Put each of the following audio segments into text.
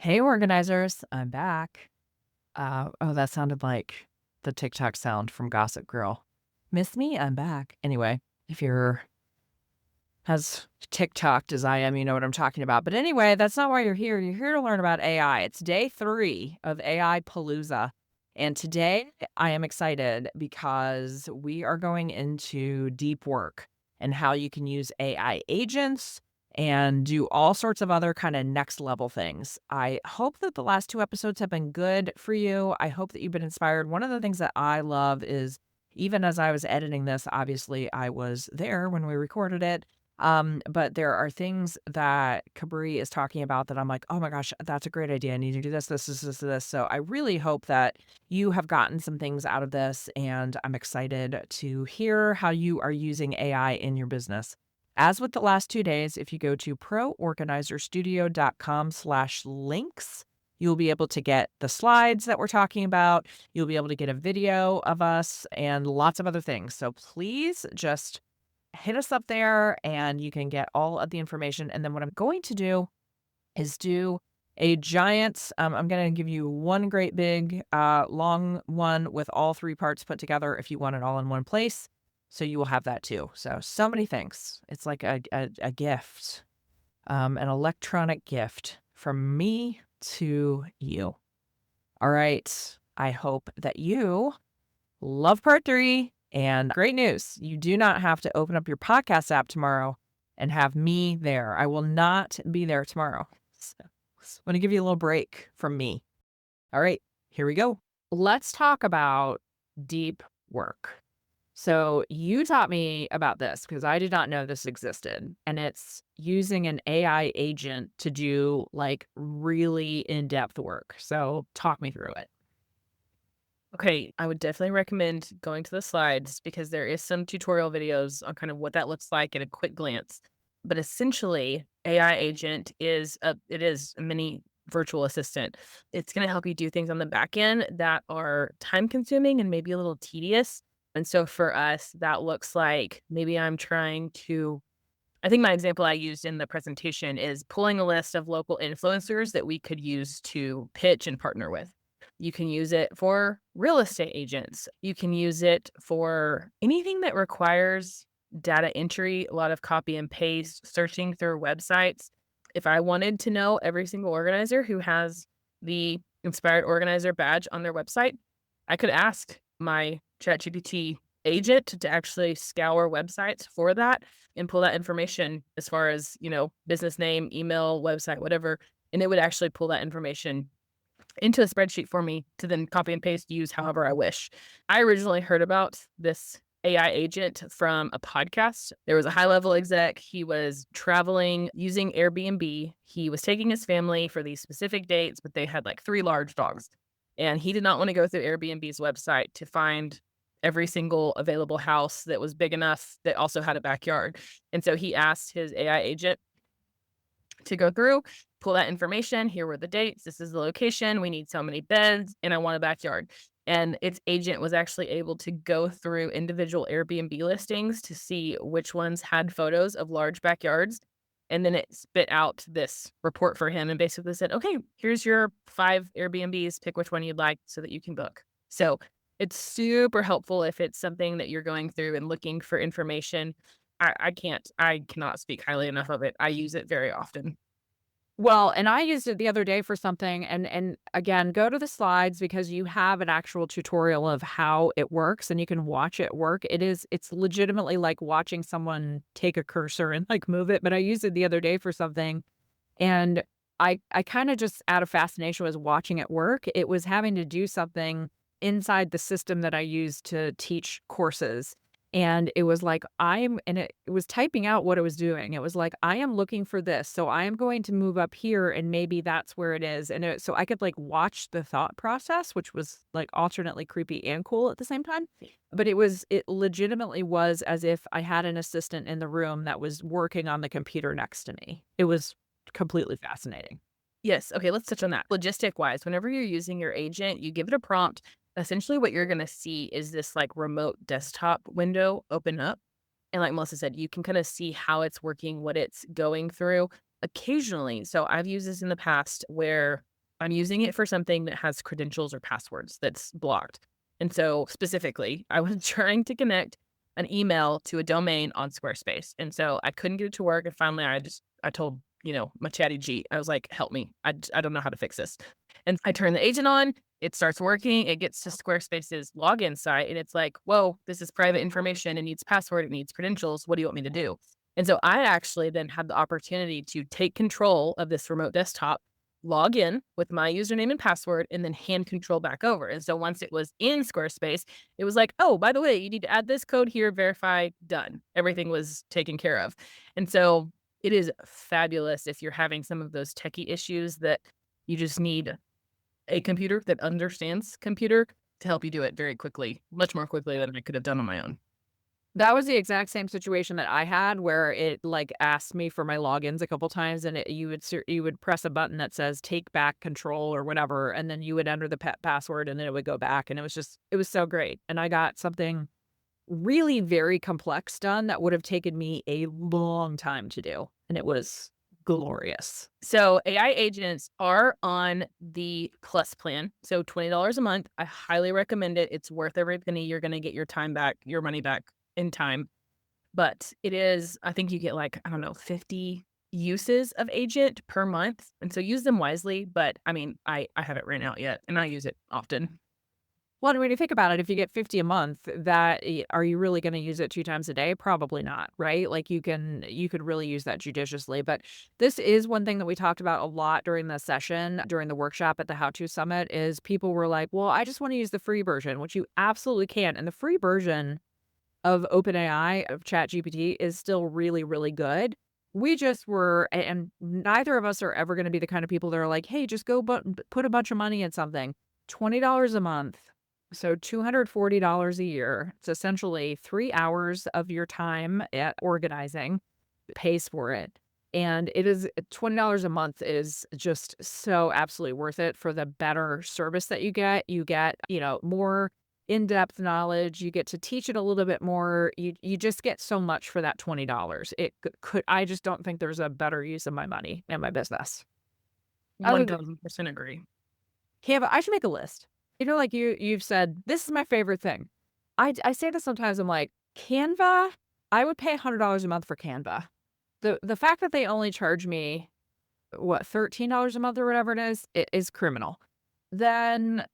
Hey, organizers, I'm back. Oh, that sounded like the TikTok sound from Gossip Girl. Miss me? I'm back. Anyway, if you're as TikToked as I am, you know what I'm talking about. But anyway, that's not why you're here. You're here to learn about AI. It's day 3 of AI Palooza. And today I am excited because we are going into deep work and how you can use AI agents and do all sorts of other kind of next level things. I hope that the last 2 episodes have been good for you. I hope that you've been inspired. One of the things that I love is even as I was editing this, obviously I was there when we recorded it, but there are things that Kabri is talking about that I'm like, "Oh my gosh, that's a great idea. I need to do this." So I really hope that you have gotten some things out of this, and I'm excited to hear how you are using AI in your business. As with the last 2 days, if you go to proorganizerstudio.com/links, you'll be able to get the slides that we're talking about. You'll be able to get a video of us and lots of other things. So please just hit us up there and you can get all of the information. And then what I'm going to do is do a giant, I'm going to give you one great big, long one with all 3 parts put together if you want it all in one place. So you will have that too. So many things. It's like a gift, an electronic gift from me to you. All right. I hope that you love part 3. And great news, you do not have to open up your podcast app tomorrow and have me there. I will not be there tomorrow. So, want to give you a little break from me. All right, here we go. Let's talk about deep work. So, you taught me about this because I did not know this existed. And it's using an AI agent to do like really in depth work. So, talk me through it. Okay, I would definitely recommend going to the slides because there is some tutorial videos on kind of what that looks like at a quick glance. But essentially, AI agent is a mini virtual assistant. It's going to help you do things on the back end that are time consuming and maybe a little tedious. And so for us, that looks like maybe I'm trying to I think my example I used in the presentation is pulling a list of local influencers that we could use to pitch and partner with. You can use it for real estate agents. You can use it for anything that requires data entry, a lot of copy and paste, searching through websites. If I wanted to know every single organizer who has the Inspired Organizer badge on their website, I could ask my ChatGPT agent to actually scour websites for that and pull that information as far as, business name, email, website, whatever, and it would actually pull that information into a spreadsheet for me to then copy and paste, use however I wish. I originally heard about this AI agent from a podcast. There was a high level exec. He was traveling using Airbnb. He was taking his family for these specific dates, but they had like 3 large dogs. And he did not want to go through Airbnb's website to find every single available house that was big enough that also had a backyard. And so he asked his AI agent to go through, pull that information. Here were the dates. This is the location. We need so many beds, and I want a backyard. And its agent was actually able to go through individual Airbnb listings to see which ones had photos of large backyards. And then it spit out this report for him and basically said, okay, here's your 5 Airbnbs. Pick which one you'd like so that you can book. So it's super helpful if it's something that you're going through and looking for information. I cannot speak highly enough of it. I use it very often. Well, and I used it the other day for something and again, go to the slides because you have an actual tutorial of how it works and you can watch it work. It's legitimately like watching someone take a cursor and like move it, but I used it the other day for something and I kinda just out of fascination was watching it work. It was having to do something inside the system that I use to teach courses, and it was like, it was typing out what it was doing. It was like, "I am looking for this, so I am going to move up here, and maybe that's where it is," and so I could, like, watch the thought process, which was, like, alternately creepy and cool at the same time, but it legitimately was as if I had an assistant in the room that was working on the computer next to me. It was completely fascinating. Yes, okay, let's touch on that. Logistic wise, whenever you're using your agent, you give it a prompt. Essentially, what you're gonna see is this, like, remote desktop window open up, and like Melissa said, you can kinda see how it's working, what it's going through. Occasionally, so I've used this in the past where I'm using it for something that has credentials or passwords that's blocked. And so specifically, I was trying to connect an email to a domain on Squarespace. And so I couldn't get it to work. And finally, I told, my chatty G, I was like, help me. I don't know how to fix this. And I turn the agent on. It starts working. It gets to Squarespace's login site. And it's like, whoa, this is private information. It needs password. It needs credentials. What do you want me to do? And so I actually then had the opportunity to take control of this remote desktop, log in with my username and password, and then hand control back over. And so once it was in Squarespace, it was like, oh, by the way, you need to add this code here, verify, done. Everything was taken care of. And so it is fabulous if you're having some of those techie issues that you just need a computer that understands computer to help you do it very quickly, much more quickly than I could have done on my own. That was the exact same situation that I had where it, like, asked me for my logins a couple times, and you would press a button that says "Take back control" or whatever, and then you would enter the password, and then it would go back, and it was so great, and I got something really very complex done that would have taken me a long time to do, and it was glorious. So AI agents are on the plus plan. So $20 a month. I highly recommend it. It's worth every penny. You're going to get your time back, your money back in time. But it is, I think you get like, I don't know, 50 uses of agent per month. And so use them wisely. But I mean, I haven't ran out yet and I use it often. Well, and when you think about it, if you get 50 a month, are you really gonna use it 2 times a day? Probably not, right? Like, you could really use that judiciously, but this is one thing that we talked about a lot during the session, during the workshop at the How To Summit, is people were like, "Well, I just wanna use the free version," which you absolutely can, and the free version of OpenAI, of ChatGPT, is still really, really good. We just were and neither of us are ever gonna be the kind of people that are like, "Hey, just go put a bunch of money in something." $20 a month, so $240 a year. It's essentially 3 hours of your time at organizing, pays for it, and it is $20 a month is just so absolutely worth it for the better service that you get. You get, more in-depth knowledge, you get to teach it a little bit more, you just get so much for that $20. It could I just don't think there's a better use of my money and my business. Other than 1000% agree. Canva, I should make a list. Like you've said, "This is my favorite thing." I say this sometimes, I'm like, "Canva? I would pay $100 a month for Canva." The fact that they only charge me, what, $13 a month or whatever it is criminal. Then,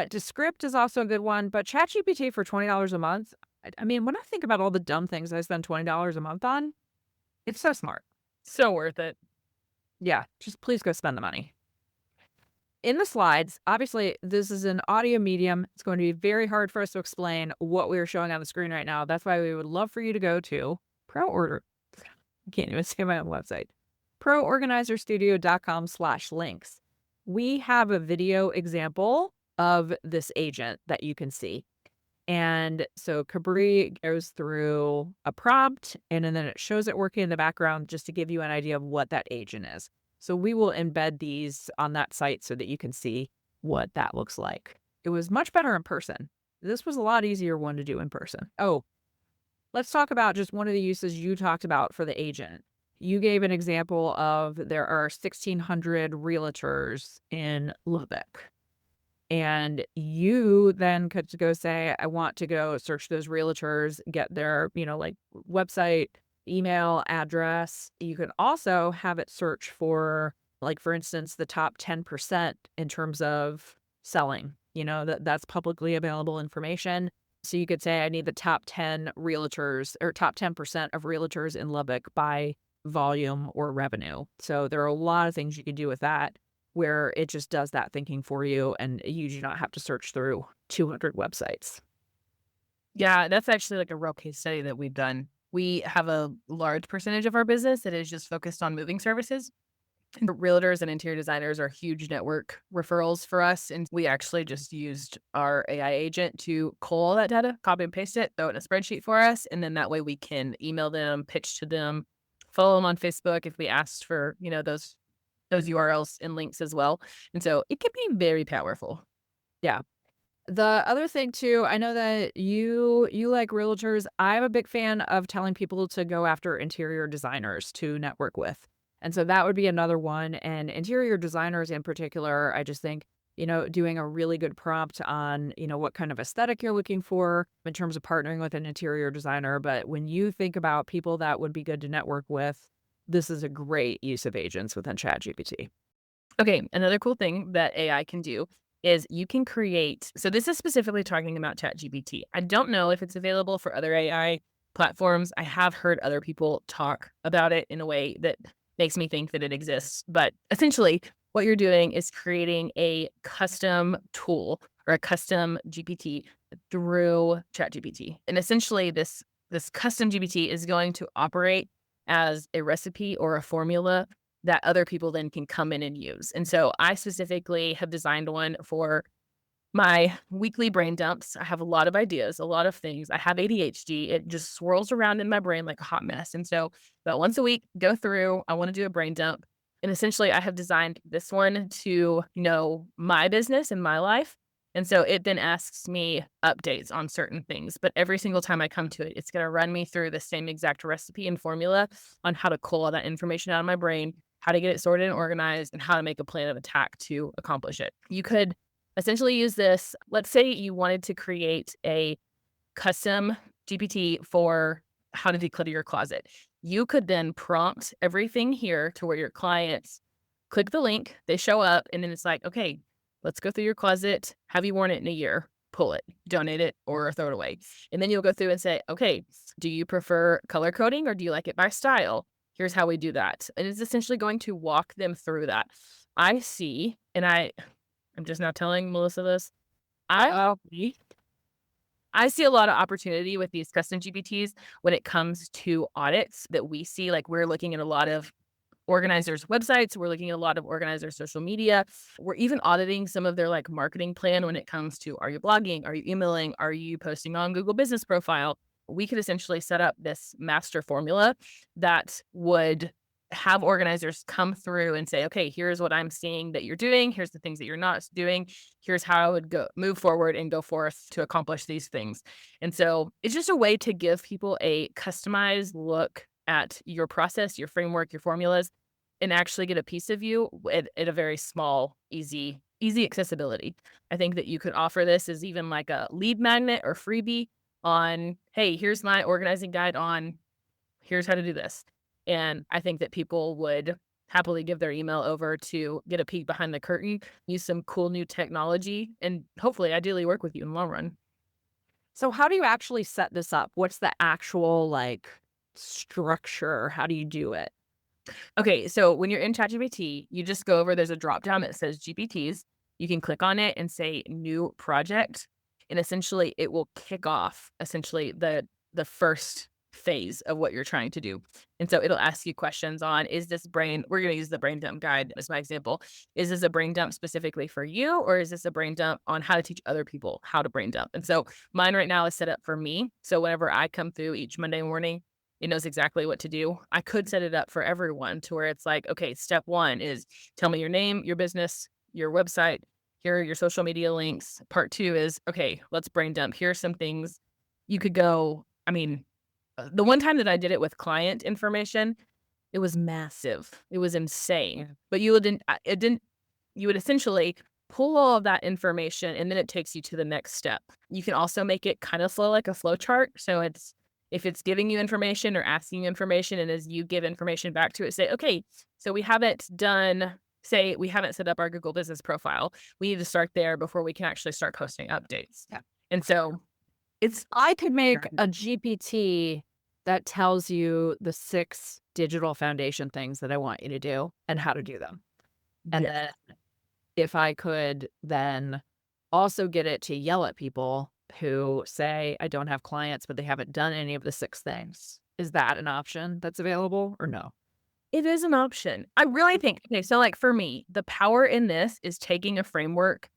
Descript is also a good one, but ChatGPT for $20 a month, I mean, when I think about all the dumb things I spend $20 a month on, it's so smart. So worth it. Yeah, just please go spend the money. In the slides, obviously, this is an audio medium. It's going to be very hard for us to explain what we are showing on the screen right now. That's why we would love for you to go to Pro Order. I can't even say my own website. proorganizerstudio.com/links. We have a video example of this agent that you can see. And so Cabri goes through a prompt and then it shows it working in the background just to give you an idea of what that agent is. So we will embed these on that site so that you can see what that looks like. It was much better in person. This was a lot easier one to do in person. Oh, let's talk about just one of the uses you talked about for the agent. You gave an example of there are 1,600 realtors in Lubbock. And you then could go say, I want to go search those realtors, get their, like, website, email, address. You can also have it search for, like, for instance, the top 10% in terms of selling, that's publicly available information. So you could say, I need the top 10 realtors or top 10% of realtors in Lubbock by volume or revenue. So there are a lot of things you can do with that where it just does that thinking for you and you do not have to search through 200 websites. Yeah, that's actually like a real case study that we've done. We have a large percentage of our business that is just focused on moving services. And realtors and interior designers are huge network referrals for us. And we actually just used our AI agent to cull all that data, copy and paste it, throw it in a spreadsheet for us. And then that way we can email them, pitch to them, follow them on Facebook if we asked for, those URLs and links as well. And so it can be very powerful. Yeah. The other thing too, I know that you like realtors. I'm a big fan of telling people to go after interior designers to network with. And so that would be another one, and interior designers in particular, I just think, doing a really good prompt on, what kind of aesthetic you're looking for in terms of partnering with an interior designer, but when you think about people that would be good to network with, this is a great use of agents within ChatGPT. Okay, another cool thing that AI can do is you can create, so this is specifically talking about ChatGPT. I don't know if it's available for other AI platforms. I have heard other people talk about it in a way that makes me think that it exists. But essentially, what you're doing is creating a custom tool or a custom GPT through ChatGPT. And essentially this custom GPT is going to operate as a recipe or a formula that other people then can come in and use. And so I specifically have designed one for my weekly brain dumps. I have a lot of ideas, a lot of things. I have ADHD. It just swirls around in my brain like a hot mess. And so about once a week, go through, I want to do a brain dump. And essentially I have designed this one to know my business and my life. And so it then asks me updates on certain things. But every single time I come to it, it's going to run me through the same exact recipe and formula on how to pull all that information out of my brain, how to get it sorted and organized, and how to make a plan of attack to accomplish it. You could essentially use this. Let's say you wanted to create a custom GPT for how to declutter your closet. You could then prompt everything here to where your clients click the link, they show up, and then it's like, okay, let's go through your closet. Have you worn it in a year? Pull it, donate it, or throw it away. And then you'll go through and say, okay, do you prefer color coding or do you like it by style? Here's how we do that. And it's essentially going to walk them through that. I see, and I'm just now telling Melissa this. I Oh, I see a lot of opportunity with these custom GPTs when it comes to audits that we see. Like we're looking at a lot of organizers' websites, we're looking at a lot of organizers' social media. We're even auditing some of their like marketing plan when it comes to, are you blogging? Are you emailing? Are you posting on Google Business Profile? We could essentially set up this master formula that would have organizers come through and say, okay, here's what I'm seeing that you're doing. Here's the things that you're not doing. Here's how I would go move forward and go forth to accomplish these things. And so it's just a way to give people a customized look at your process, your framework, your formulas, and actually get a piece of you at a very small, easy accessibility. I think that you could offer this as even like a lead magnet or freebie on, hey, here's my organizing guide on here's how to do this. And I think that people would happily give their email over to get a peek behind the curtain, use some cool new technology, and hopefully, ideally, work with you in the long run. so how do you actually set this up? What's the actual, like, structure? How do you do it? Okay, so when you're in ChatGPT, you just go over, there's a drop down that says GPTs. You can click on it and say new project. And essentially it will kick off essentially the first phase of what you're trying to do. And so it'll ask you questions on, is this brain, we're going to use the brain dump guide as my example. Is this a brain dump specifically for you? Or is this a brain dump on how to teach other people how to brain dump? And so mine right now is set up for me. So whenever I come through each Monday morning, it knows exactly what to do. I could set it up for everyone to where it's like, okay, step one is tell me your name, your business, your website, here are your social media links. Part two is, okay, let's brain dump. Here are some things you could go. I mean, the one time that I did it with client information, it was massive. It was insane. But it didn't, you would essentially pull all of that information and then it takes you to the next step. You can also make it kind of flow like a flow chart. So it's, if it's giving you information or asking you information, and as you give information back to it, say, okay, so we haven't done, say, we haven't set up our Google business profile. We need to start there before we can actually start posting updates. Yeah. And so it's, I could make a GPT that tells you the 6 digital foundation things that I want you to do and how to do them. And yeah. then if I could then also get it to yell at people who say, "I don't have clients, but they haven't done any of the 6 things." Is that an option that's available or no? It is an option. I really think, okay, so like for me, the power in this is taking a framework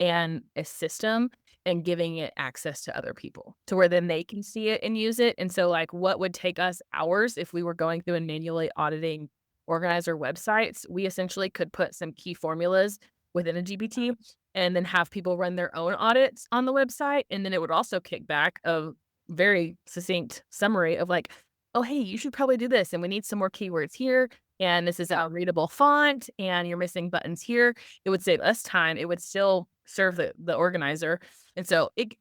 and a system and giving it access to other people to where then they can see it and use it. And so like what would take us hours if we were going through and manually auditing organizer websites, we essentially could put some key formulas within a GPT and then have people run their own audits on the website. And then it would also kick back a very succinct summary of like, oh, hey, you should probably do this. And we need some more keywords here. and this is a readable font, and you're missing buttons here. It would save us time. It would still serve the organizer. And so it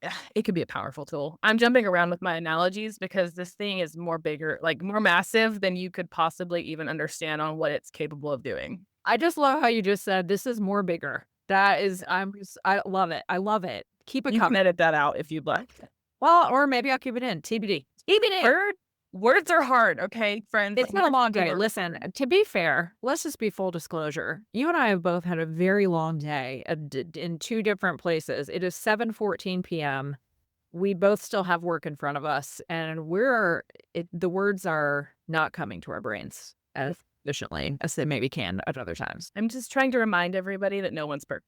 could be a powerful tool. I'm jumping around with my analogies because this thing is more bigger, like more massive than you could possibly even understand on what it's capable of doing. I just love how you just said, "This is more bigger." That is I love it. I love it. Keep it You can coming. edit that out if you'd like. Well, or maybe I'll keep it in, TBD. TBD. Words are hard, okay, friends. It's been a long day. Listen, to be fair, let's just be full disclosure. You and I have both had a very long day in 2 different places. It is 7:14 PM. We both still have work in front of us, and the words are not coming to our brains as efficiently as they maybe can at other times. I'm just trying to remind everybody that no one's perfect.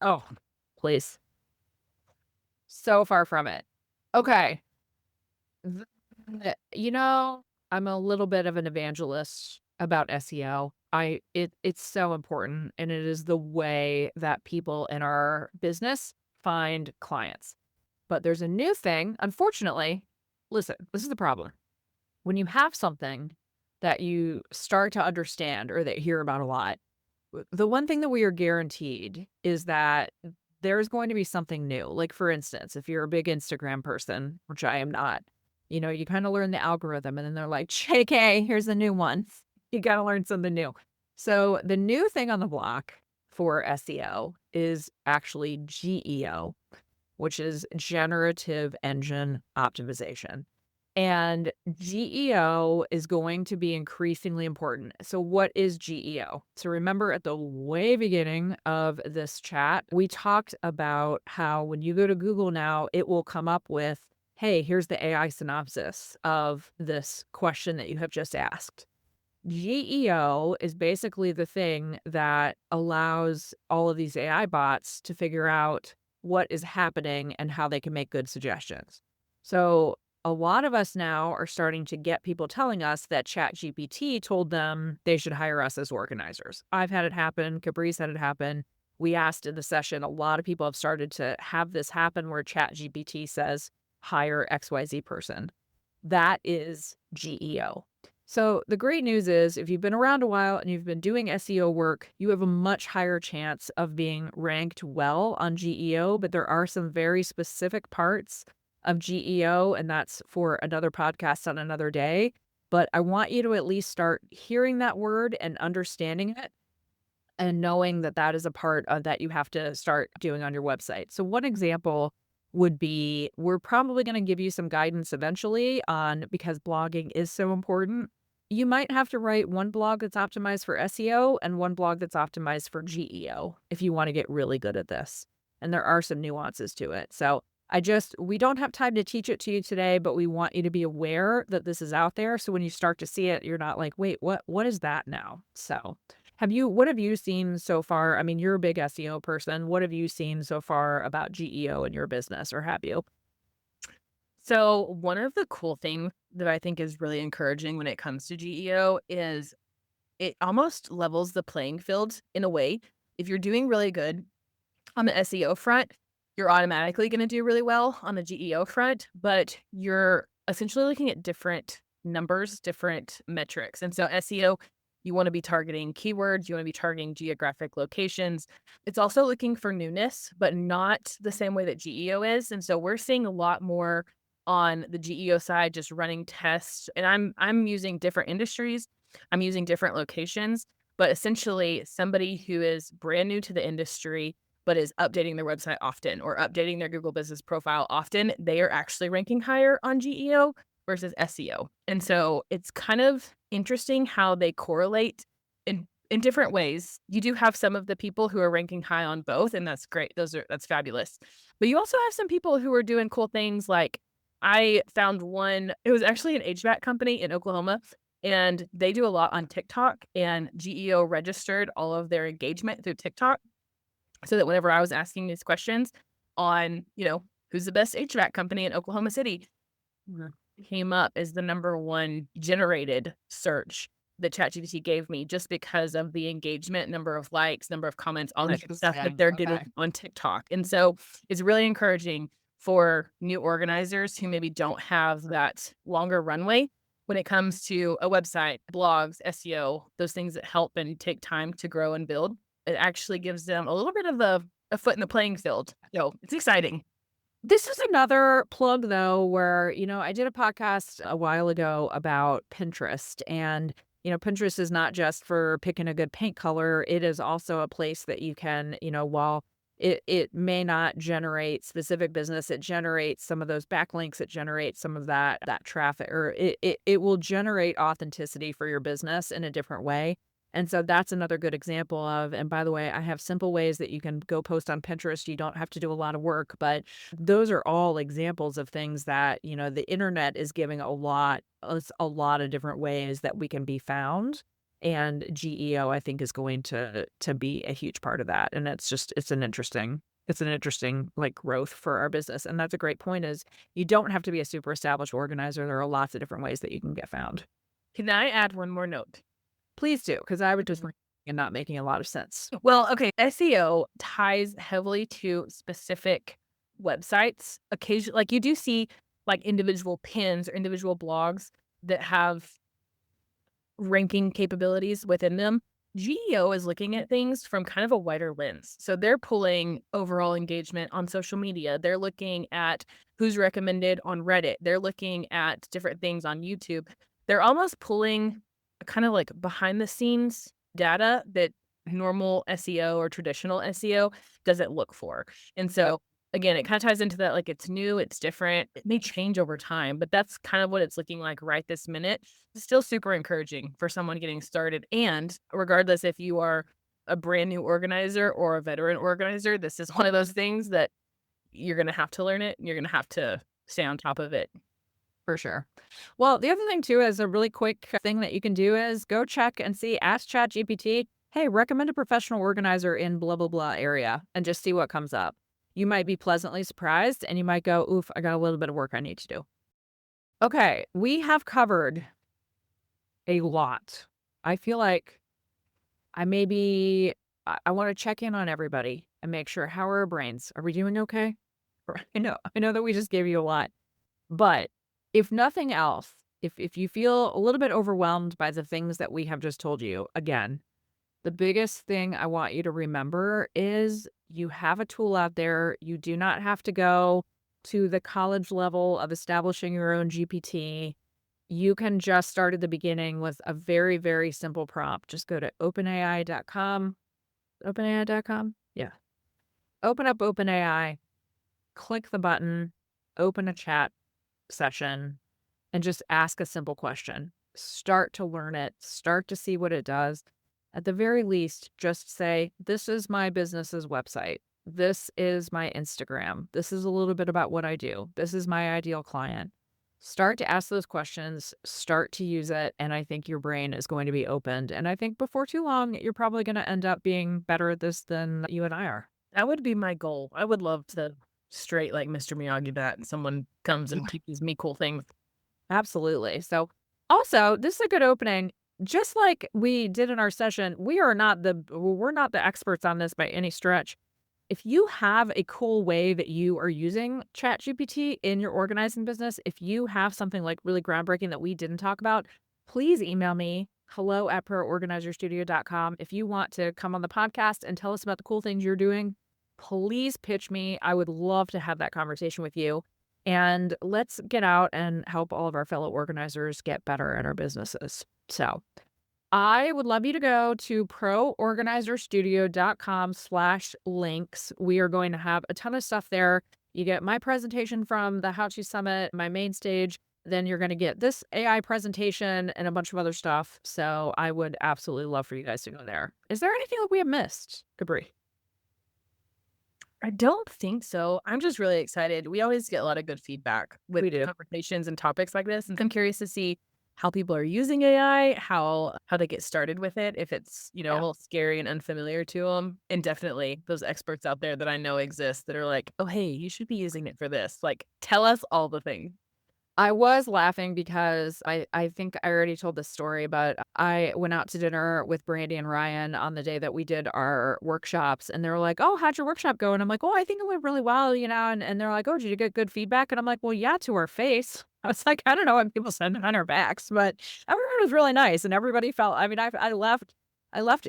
Oh, please. So far from it. Okay. I'm a little bit of an evangelist about SEO. It's so important, and it is the way that people in our business find clients. But there's a new thing, unfortunately. Listen, this is the problem. When you have something that you start to understand or that you hear about a lot, the one thing that we are guaranteed is that there's going to be something new. Like, for instance, if you're a big Instagram person, which I am not, you kind of learn the algorithm and then they're like, JK, here's a new one. You got to learn something new. So, the new thing on the block for SEO is actually GEO, which is Generative Engine Optimization. And GEO is going to be increasingly important. So, what is GEO? So, remember at the way beginning of this chat, we talked about how when you go to Google now, it will come up with, hey, here's the AI synopsis of this question that you have just asked. GEO is basically the thing that allows all of these AI bots to figure out what is happening and how they can make good suggestions. So, a lot of us now are starting to get people telling us that ChatGPT told them they should hire us as organizers. I've had it happen. Capri's had it happen. We asked in the session, a lot of people have started to have this happen where ChatGPT says, hire XYZ person. That is GEO. So the great news is if you've been around a while and you've been doing SEO work, you have a much higher chance of being ranked well on GEO, but there are some very specific parts of GEO, and that's for another podcast on another day. But I want you to at least start hearing that word and understanding it and knowing that that is a part of that you have to start doing on your website. So one example would be we're probably going to give you some guidance eventually on because blogging is so important. You might have to write one blog that's optimized for SEO and one blog that's optimized for GEO if you want to get really good at this. And there are some nuances to it. So we don't have time to teach it to you today, but we want you to be aware that this is out there. So when you start to see it, you're not like, wait, what is that now? So what have you seen so far? I mean, you're a big SEO person. What have you seen so far about GEO in your business, or have you? So, one of the cool things that I think is really encouraging when it comes to GEO is it almost levels the playing field in a way. If you're doing really good on the SEO front, you're automatically going to do really well on the GEO front, but you're essentially looking at different numbers, different metrics. And so SEO, you want to be targeting keywords, you want to be targeting geographic locations. It's also looking for newness, but not the same way that GEO is. And so we're seeing a lot more on the GEO side, just running tests. And I'm using different industries, I'm using different locations, but essentially somebody who is brand new to the industry but is updating their website often or updating their Google Business profile often, they are actually ranking higher on GEO versus SEO. And so it's kind of interesting how they correlate in different ways. You do have some of the people who are ranking high on both, and that's great. That's fabulous. But you also have some people who are doing cool things like I found one, it was actually an HVAC company in Oklahoma, and they do a lot on TikTok, and GEO registered all of their engagement through TikTok so that whenever I was asking these questions on, who's the best HVAC company in Oklahoma City, came up as the number one generated search that ChatGPT gave me just because of the engagement, number of likes, number of comments, all the good stuff that they're doing on TikTok. And so it's really encouraging for new organizers who maybe don't have that longer runway when it comes to a website, blogs, SEO, those things that help and take time to grow and build. It actually gives them a little bit of a foot in the playing field. So it's exciting. This is another plug though, where, I did a podcast a while ago about Pinterest and, Pinterest is not just for picking a good paint color. It is also a place that you can, while it may not generate specific business, it generates some of those backlinks, it generates some of that traffic, or it will generate authenticity for your business in a different way. And so that's another good example of, and by the way, I have simple ways that you can go post on Pinterest. You don't have to do a lot of work, but those are all examples of things that, the internet is giving us a lot of different ways that we can be found. And GEO, I think, is going to be a huge part of that. And it's an interesting like growth for our business. And that's a great point is you don't have to be a super established organizer. There are lots of different ways that you can get found. Can I add one more note? Please do, because I would just and not making a lot of sense. Well, okay, SEO ties heavily to specific websites. Occasionally, like you do see like individual pins or individual blogs that have ranking capabilities within them. GEO is looking at things from kind of a wider lens. So they're pulling overall engagement on social media. They're looking at who's recommended on Reddit. They're looking at different things on YouTube. They're almost pulling kind of like behind the scenes data that normal SEO or traditional SEO doesn't look for. And so again, it kind of ties into that like it's new, it's different. It may change over time, but that's kind of what it's looking like right this minute. It's still super encouraging for someone getting started. And regardless if you are a brand new organizer or a veteran organizer, this is one of those things that you're going to have to learn it and you're going to have to stay on top of it. For sure. Well, the other thing too is a really quick thing that you can do is go check and see, ask ChatGPT, hey, recommend a professional organizer in blah, blah, blah area and just see what comes up. You might be pleasantly surprised and you might go, oof, I got a little bit of work I need to do. Okay, we have covered a lot. I feel like I want to check in on everybody and make sure, how are our brains? Are we doing okay? I know that we just gave you a lot. But if nothing else, if you feel a little bit overwhelmed by the things that we have just told you, again, the biggest thing I want you to remember is you have a tool out there. You do not have to go to the college level of establishing your own GPT. You can just start at the beginning with a very, very simple prompt. Just go to openai.com. Openai.com? Yeah. Open up OpenAI, click the button, open a chat session, and just ask a simple question. Start to learn it, start to see what it does. At the very least, just say, this is my business's website. This is my Instagram. This is a little bit about what I do. This is my ideal client. Start to ask those questions, start to use it, and I think your brain is going to be opened. And I think before too long, you're probably going to end up being better at this than you and I are. That would be my goal. I would love to straight like Mr. Miyagi that and someone comes and teaches me cool things. Absolutely. So, also, this is a good opening. Just like we did in our session, we're not the experts on this by any stretch. If you have a cool way that you are using ChatGPT in your organizing business, if you have something like really groundbreaking that we didn't talk about, please email me hello@proorganizerstudio.com. If you want to come on the podcast and tell us about the cool things you're doing, please pitch me. I would love to have that conversation with you. And let's get out and help all of our fellow organizers get better at our businesses. So I would love you to go to proorganizerstudio.com/links. We are going to have a ton of stuff there. You get my presentation from the How to Summit, my main stage. Then you're going to get this AI presentation and a bunch of other stuff. So I would absolutely love for you guys to go there. Is there anything that we have missed, Capri? I don't think so. I'm just really excited. We always get a lot of good feedback with We do. conversations and topics like this. And I'm curious to see how people are using AI, how they get started with it, if it's, a Yeah. little scary and unfamiliar to them. And definitely those experts out there that I know exist that are like, oh, hey, you should be using it for this. Like, tell us all the things. I was laughing because I think I already told this story, but I went out to dinner with Brandy and Ryan on the day that we did our workshops, and they were like, "Oh, how'd your workshop go?" And I'm like, "Oh, I think it went really well," and they're like, "Oh, did you get good feedback?" And I'm like, "Well, yeah, to our face." I was like, "I don't know what people said behind our backs, but everyone was really nice, and everybody felt." I mean, I left,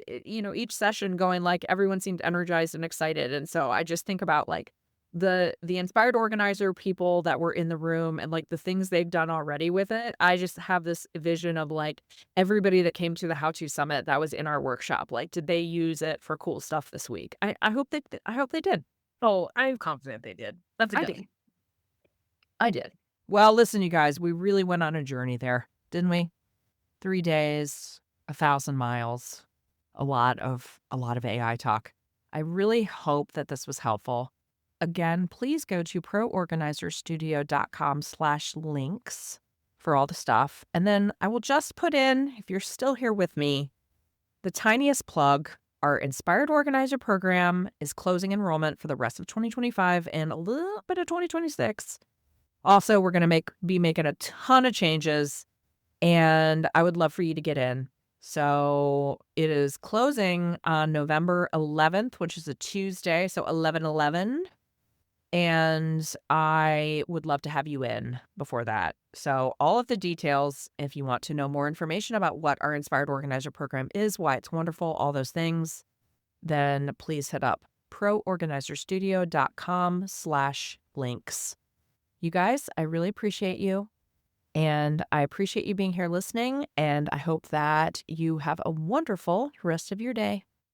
each session going like everyone seemed energized and excited, and so I just think about like the inspired organizer people that were in the room and, like, the things they've done already with it. I just have this vision of, like, everybody that came to the How To Summit that was in our workshop, like, did they use it for cool stuff this week? I hope they did. Oh, I'm confident they did. That's a I go. did. I did. Well, listen, you guys, we really went on a journey there, didn't we? 3 days, 1,000 miles, a lot of AI talk. I really hope that this was helpful. Again, please go to proorganizerstudio.com/links for all the stuff. And then I will just put in, if you're still here with me, the tiniest plug. Our Inspired Organizer program is closing enrollment for the rest of 2025 and a little bit of 2026. Also, we're going to be making a ton of changes and I would love for you to get in. So it is closing on November 11th, which is a Tuesday, so 11/11, and I would love to have you in before that. So all of the details, if you want to know more information about what our Inspired Organizer program is, why it's wonderful, all those things, then please hit up proorganizerstudio.com/links. You guys, I really appreciate you. And I appreciate you being here listening, and I hope that you have a wonderful rest of your day.